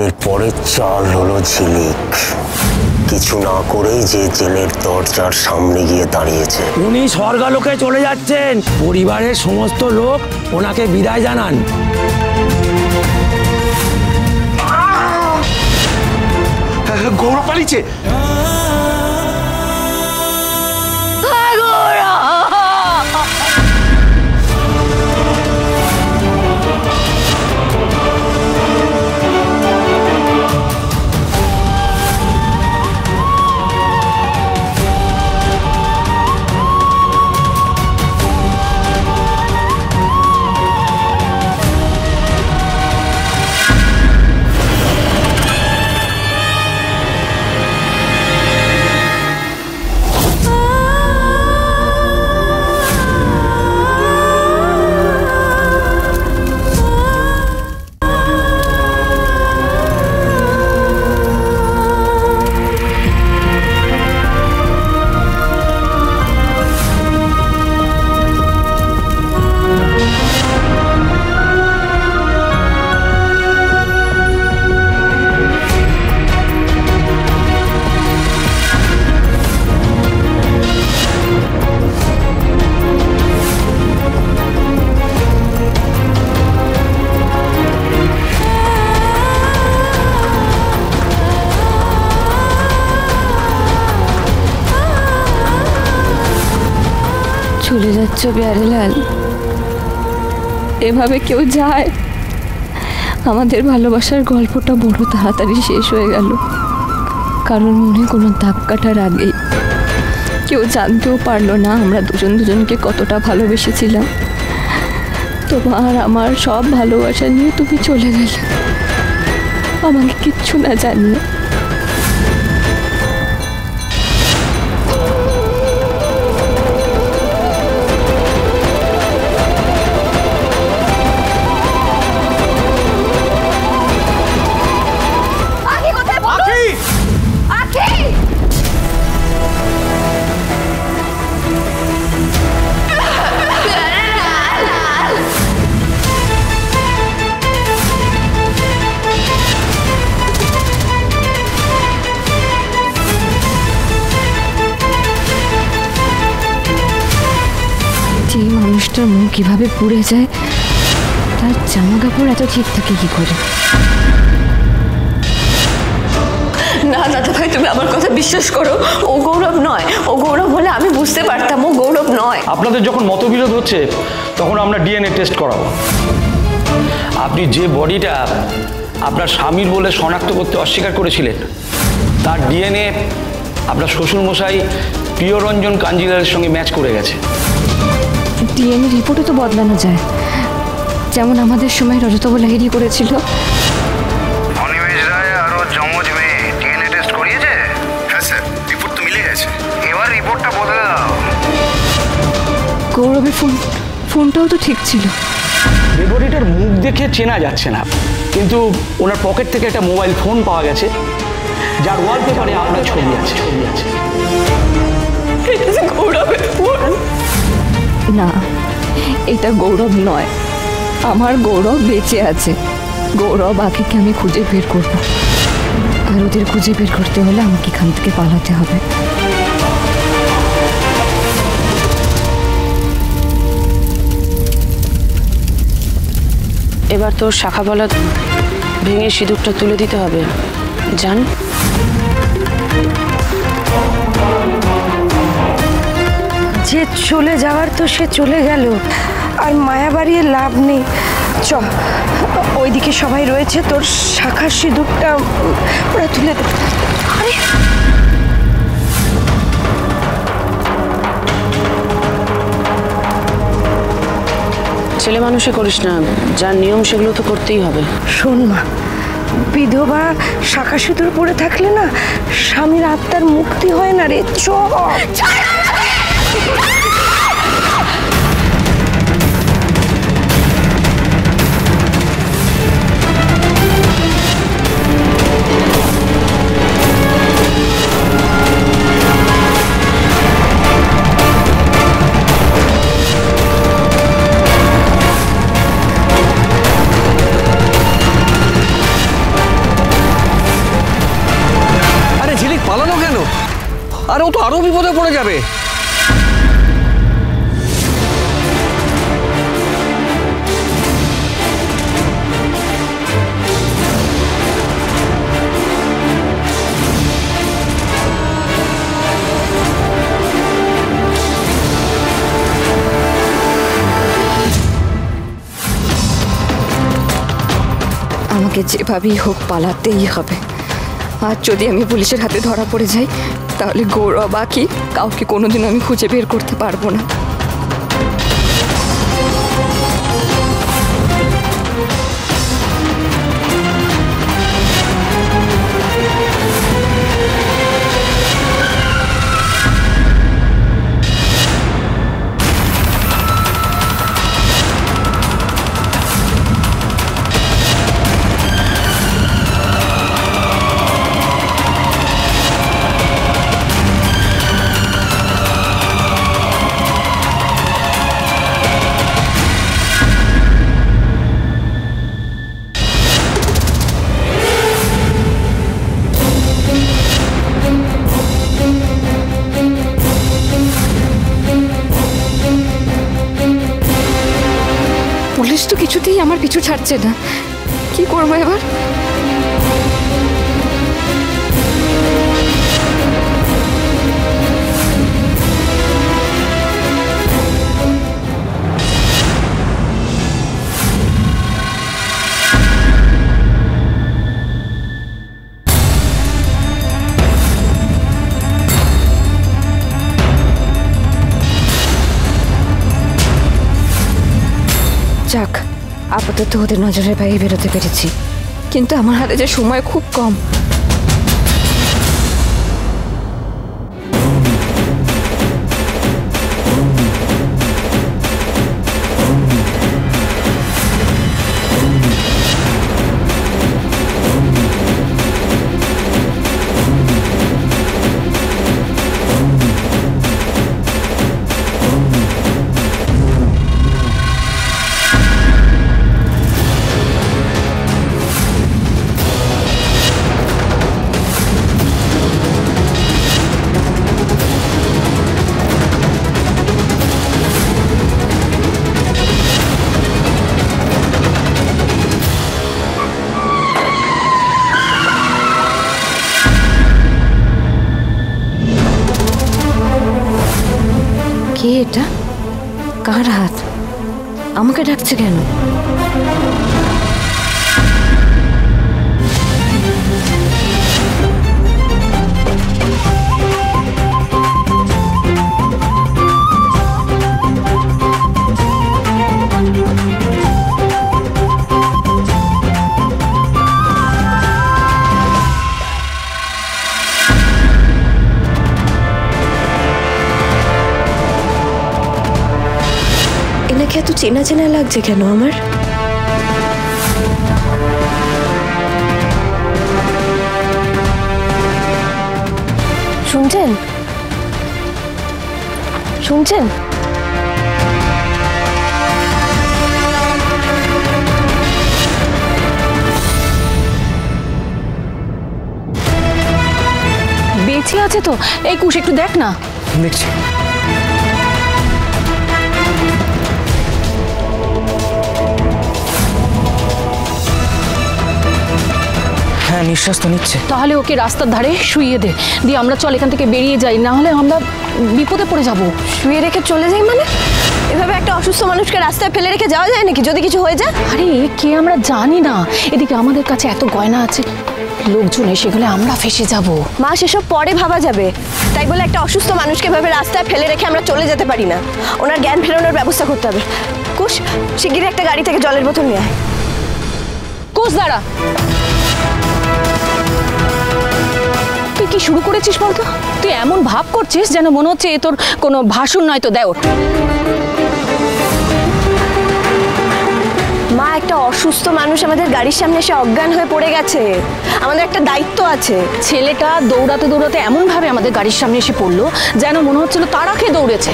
এরপরের চাল হলো ঝিলিক। কিছু না করেই যে জেলের দরজার সামনে গিয়ে দাঁড়িয়েছে। উনি স্বর্গলোকে চলে যাচ্ছেন, পরিবারের সমস্ত লোক ওনাকে বিদায় জানান। গৌরব পালিয়েছে। চলে যাচ্ছ প্যারেলাল? এভাবে কেউ যায়? আমাদের ভালোবাসার গল্পটা বড় তাড়াতাড়ি শেষ হয়ে গেল, কারণ মনে কোনো দাগ কাটার আগেই। কেউ জানতেও পারলো না আমরা দুজন দুজনকে কতটা ভালোবেসেছিলাম। তোমার আমার সব ভালোবাসা নিয়ে তুমি চলে গেলে, আমাকে কিচ্ছু না জানিয়ে। যে মানুষটার মুখ কিভাবে পুড়ে যায়, তার জামা কাপড় এত ঠিক থাকে কি করে? না দাদা ভাই, তুমি আমার কথা বিশ্বাস করো, ও গৌরব নয়। ও গৌরব হলে আমি বুঝতে পারতাম ও গৌরব নয়। আপনাদের যখন মতবিরোধ হচ্ছে তখন আমরা ডিএনএ টেস্ট করাবো। আপনি যে বডিটা আপনার স্বামীর বলে শনাক্ত করতে অস্বীকার করেছিলেন, তার ডিএনএ আপনার শ্বশুরমশাই প্রিয়রঞ্জন কাঞ্জিলালের সঙ্গে ম্যাচ করে গেছে। ডিএনএ রিপোর্টও তো বদলানো যায়, যেমন আমাদের সময় রজতবাবু লাহিড়ী করেছিল। অনিমেষ রায় আর ওর যমজ মেয়ে ডিএনএ টেস্ট করিয়েছে? হ্যাঁ স্যার, রিপোর্ট তো মিলে গেছে। এবার রিপোর্টটা বদলে দাও। গৌরবের ফোনটাও তো ঠিক ছিল। ডেড মুখ দেখে চেনা যাচ্ছে না, কিন্তু ওনার পকেট থেকে একটা মোবাইল ফোন পাওয়া গেছে, যার ওয়ালপেপারে আপনার ছবি আছে। গৌরবের ফোন না, এটা গৌরব নয়। আমার গৌরব বেঁচে আছে। গৌরব আখিকে আমি খুঁজে বের করব, আর ওদের খুঁজে বের করতে হলে আমাকে এখান থেকে পালাতে হবে। এবার তোর শাখাবলা ভেঙে সিঁদুরটা তুলে দিতে হবে, জান। যে চলে যাওয়ার তো সে চলে গেল, আর মায়া বাড়িয়ে লাভ নেই। চ, ওইদিকে সবাই রয়েছে, তোর শাখার সিঁদুরটা ওরা তুলে দেবে। আরে ছেলে মানুষে করিস না, যার নিয়ম সেগুলো তো করতেই হবে। শোন মা, বিধবা শাখা সিঁদুর পরে থাকলে না স্বামীর আত্মার মুক্তি হয় না রে। চ। পালালো কেন? আর ও তো আরো বিপদে পড়ে যাবে। আমাকে যেভাবেই হোক পালাতেই হবে। আর যদি আমি পুলিশের হাতে ধরা পড়ে যাই তাহলে গৌরব বাকি কাউকে কোনোদিনও আমি খুঁজে বের করতে পারবো না। পুলিশ তো কিছুতেই আমার পিছু ছাড়ছে না, কি করবো এবার? যাক, আপাতত ওদের নজরের বাইরে বেরোতে পেরেছি, কিন্তু আমার হাতে যে সময় খুব কম। কে এটা? কার হাত? আমাকে ডাকছে কেন? এনাকে এত চেনা চেনা লাগছে কেন আমার? শুনছেন? শুনছেন? বেঁচে আছে তো? এই কুশ একটু দেখ না। দেখছি। হ্যাঁ, নিঃশ্বাস তো নিচ্ছে। তাহলে ওকে রাস্তার ধারে শুইয়ে দে, দিয়ে আমরা চল এখান থেকে বেরিয়ে যাই, না হলে আমরা বিপদে পড়ে যাব। শুয়ে রেখে চলে যাই মানে? এভাবে একটা অসুস্থ মানুষকে রাস্তায় ফেলে রেখে যাওয়া যায় নাকি যদি কিছু হয়ে যায়? আরে কে আমরা জানি না, এদিকে আমাদের কাছে এত গয়না আছে, লোকজন এসে গেলে আমরা ফেসে যাব। মা, সেসব পরে ভাবা যাবে। তাই বলে একটা অসুস্থ মানুষকে ভাবে রাস্তায় ফেলে রেখে আমরা চলে যেতে পারি না। ওনার জ্ঞান ফেরানোর ব্যবস্থা করতে হবে। কুশ, শিগগিরই একটা গাড়ি থেকে জলের বোতল নিয়ে আয়। কুশ দাঁড়া, তুই কি শুরু করেছিস বলতো? তুই এমন ভাব করছিস যেন মনে হচ্ছে এ তোর কোনো ভাষণ নয় তো দেওর। মা, একটা অসুস্থ মানুষ আমাদের গাড়ির সামনে এসে অজ্ঞান হয়ে পড়ে গেছে। আমাদের একটা দায়িত্ব আছে। ছেলেটা দৌড়াতে দৌড়াতে এমন ভাবে আমাদের গাড়ির সামনে এসে পড়লো যেন মনে হচ্ছিল তারা খেয়ে দৌড়েছে।